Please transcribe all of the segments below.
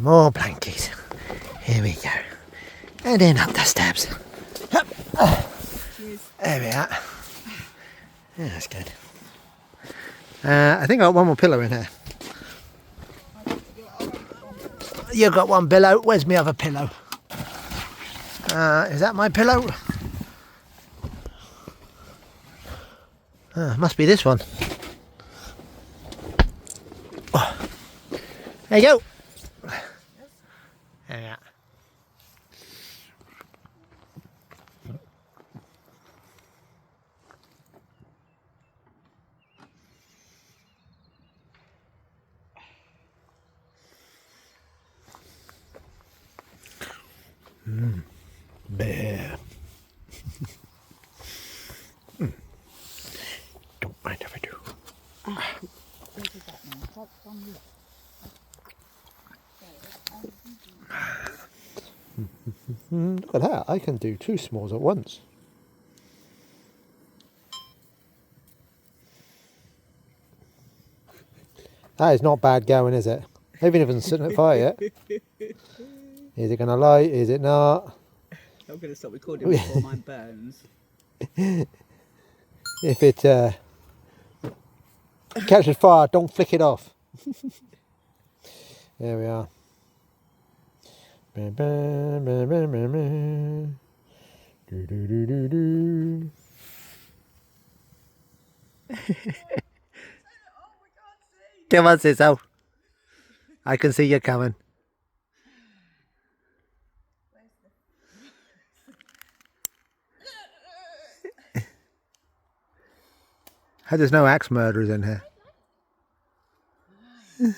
more blankies. Here we go. And in up the steps. There we are. Yeah, that's good. I think I got one more pillow in here. You got one pillow. Where's my other pillow? Is that my pillow? Must be this one. Oh. There you go. There we are. Bear. Don't mind if I do. Look at that, I can do 2 s'mores at once. That is not bad going, is it? I haven't even sitting at fire yet. Is it going to light? Is it not? I'm going to stop recording before mine burns. If it catches fire, don't flick it off. There we are. Come on, Siso. I can see you coming. There's no axe murderers in here. I'm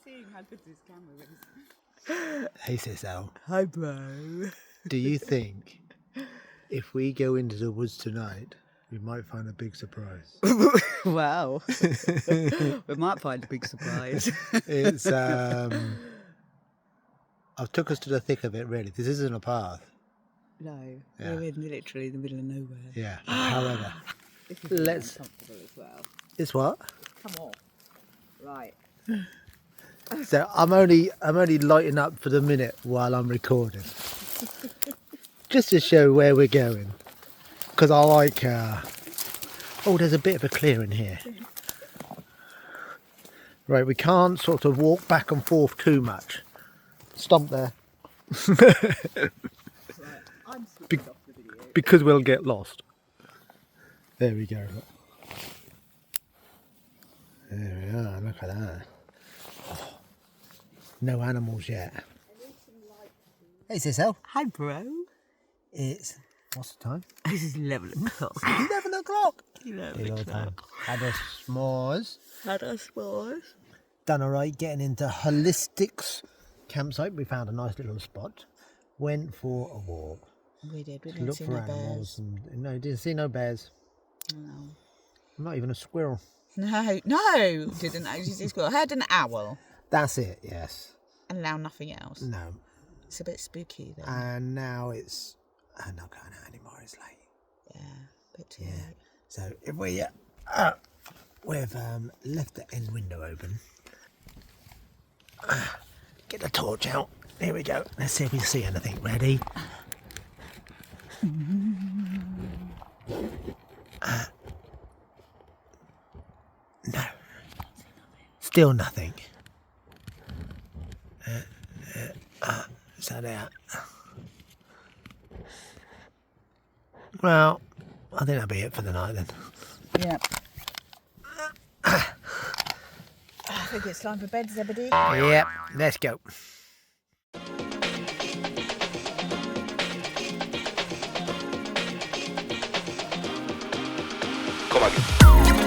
seeing how good this camera is. Hey Siso, Hi, bro. do you think if we go into the woods tonight, we might find a big surprise? Wow. We might find a big surprise. It's I've took us to the thick of it, really. This isn't a path. No, Yeah. we're in literally the middle of nowhere. Yeah. However, This is let's. uncomfortable as well. It's what? Come on. Right. So I'm only lighting up for the minute while I'm recording, just to show where we're going. Because I like. Oh, there's a bit of a clearing here. Right, we can't sort of walk back and forth too much. Stomp there. Right. I'm switching off the video. Because we'll get lost. There we go. There we are, look at that. Oh, no animals yet. Hey Siso. Hi, bro. It's, what's the time? This is 11 o'clock. 11 o'clock. 11 Hello, o'clock. time. Had us s'mores. Had us s'mores. Done alright getting into Holistics campsite. We found a nice little spot. Went for a walk. We did. We didn't Looked see for no animals. bears. And, no, didn't see no bears. No. Not even a squirrel. No, didn't actually see a squirrel. Heard an owl. That's it, yes. And now nothing else. No. It's a bit spooky then. And now it's... I'm not going out anymore, it's late. Yeah, a bit too Yeah. late. So if we... we've left the end window open. Get the torch out. Here we go. Let's see if we see anything. Ready? No. Still nothing. So there. Well, I think that'll be it for the night then. Yeah. I think it's time for bed, Zebedee. Yep, let's go. Come on.